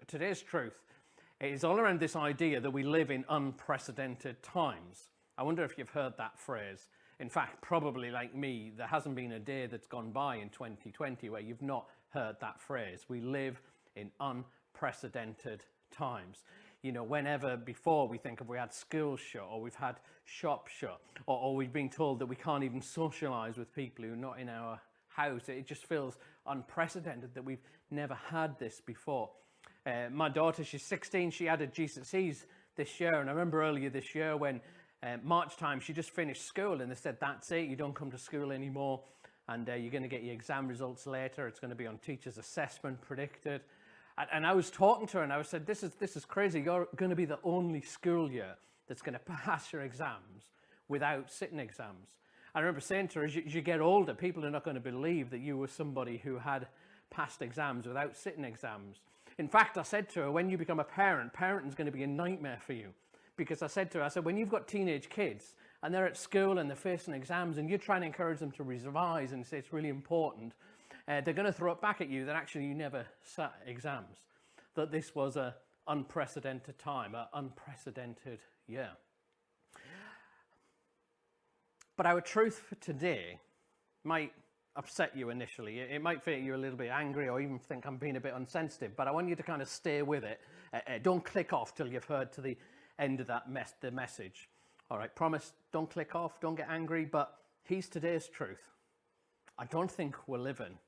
today's truth is all around this idea that we live in unprecedented times. I wonder if you've heard that phrase. In fact, probably like me, there hasn't been a day that's gone by in 2020 where you've not heard that phrase. We live in unprecedented times. You know, whenever before we think of we had schools shut, or we've had shops shut, or we've been told that we can't even socialize with people who are not in our house. It just feels unprecedented that we've never had this before. My daughter, she's 16, she had a GCSEs this year, and I remember earlier this year when March time, she just finished school and they said, that's it, you don't come to school anymore, and you're going to get your exam results later. It's going to be on teacher's assessment predicted. And I was talking to her and I said, this is crazy. You're going to be the only school year that's going to pass your exams without sitting exams. I remember saying to her, as you get older, people are not going to believe that you were somebody who had passed exams without sitting exams. In fact, I said to her, when you become a parent, parenting's going to be a nightmare for you. Because I said to her, when you've got teenage kids and they're at school and they're facing exams and you're trying to encourage them to revise and say it's really important, they're going to throw it back at you that actually you never sat exams. That this was an unprecedented time, an unprecedented year. But our truth for today might upset you initially. It might make you a little bit angry or even think I'm being a bit unsensitive, but I want you to kind of stay with it. Don't click off till you've heard to the end of the message. All right, promise, don't click off, don't get angry, but here's today's truth. I don't think we're living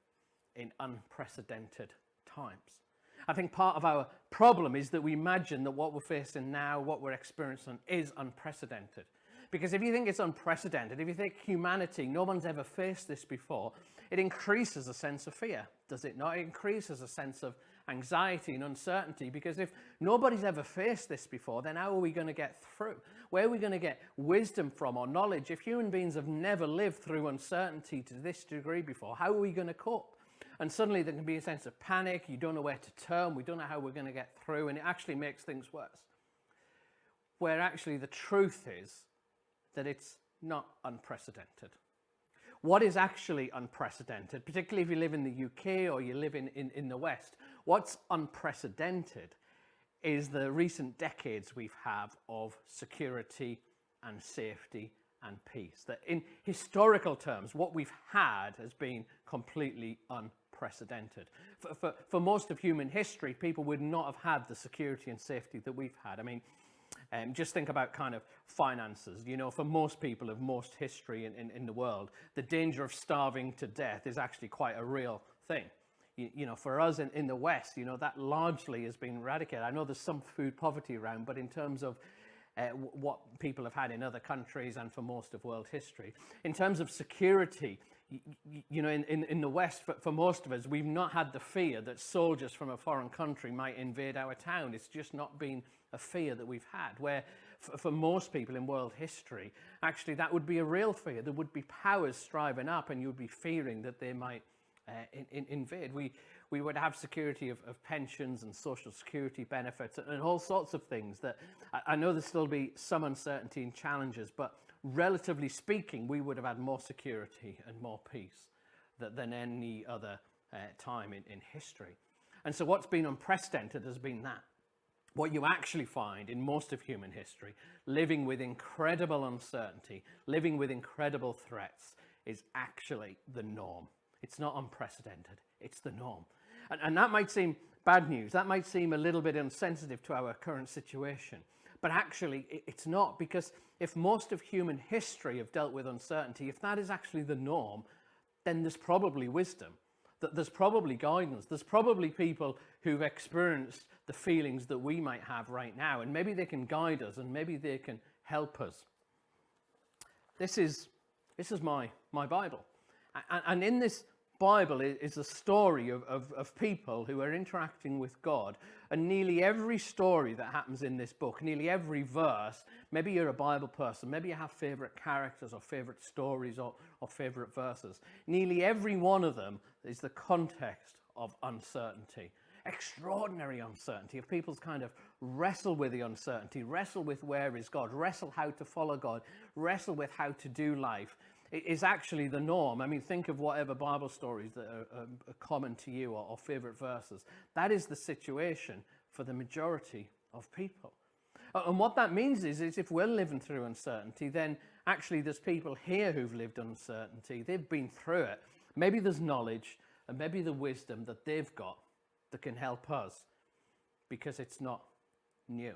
in unprecedented times. I think part of our problem is that we imagine that what we're facing now, what we're experiencing, is unprecedented. Because if you think it's unprecedented, if you think humanity, no one's ever faced this before, it increases a sense of fear, does it not? It increases a sense of anxiety and uncertainty, because if nobody's ever faced this before, then how are we going to get through? Where are we going to get wisdom from or knowledge? If human beings have never lived through uncertainty to this degree before, how are we going to cope? And suddenly there can be a sense of panic. You don't know where to turn. We don't know how we're going to get through, and it actually makes things worse. Where actually the truth is that it's not unprecedented. What is actually unprecedented, particularly if you live in the UK or you live in the West, what's unprecedented is the recent decades we've had of security and safety and peace. That in historical terms, what we've had has been completely unprecedented. For most of human history, people would not have had the security and safety that we've had. I mean, just think about kind of finances. You know, for most people of most history in the world, the danger of starving to death is actually quite a real thing. You know, for us in the West, you know, that largely has been eradicated. I know there's some food poverty around, but in terms of what people have had in other countries and for most of world history. In terms of security, you know, in the West, for most of us, we've not had the fear that soldiers from a foreign country might invade our town. It's just not been a fear that we've had, where for most people in world history, actually that would be a real fear. There would be powers striving up and you would be fearing that they might invade. We would have security of pensions and social security benefits and all sorts of things that I know there'll still be some uncertainty and challenges, but relatively speaking, we would have had more security and more peace than any other time in history. And so what's been unprecedented has been that. What you actually find in most of human history, living with incredible uncertainty, living with incredible threats, is actually the norm. It's not unprecedented, it's the norm. And that might seem bad news, that might seem a little bit insensitive to our current situation, but actually it's not, because if most of human history have dealt with uncertainty, if that is actually the norm, then there's probably wisdom, that there's probably guidance, there's probably people who've experienced the feelings that we might have right now, and maybe they can guide us and maybe they can help us. This is my Bible. And in this Bible is a story of people who are interacting with God. And nearly every story that happens in this book, nearly every verse, maybe you're a Bible person, maybe you have favorite characters or favorite stories or favorite verses. Nearly every one of them is the context of uncertainty. Extraordinary uncertainty, of people's kind of wrestle with the uncertainty, wrestle with where is God, wrestle how to follow God, wrestle with how to do life. is actually the norm. I mean, think of whatever Bible stories that are common to you or favorite verses. That is the situation for the majority of people. And what that means is if we're living through uncertainty, then actually there's people here who've lived uncertainty. They've been through it. Maybe there's knowledge and maybe the wisdom that they've got that can help us, because it's not new.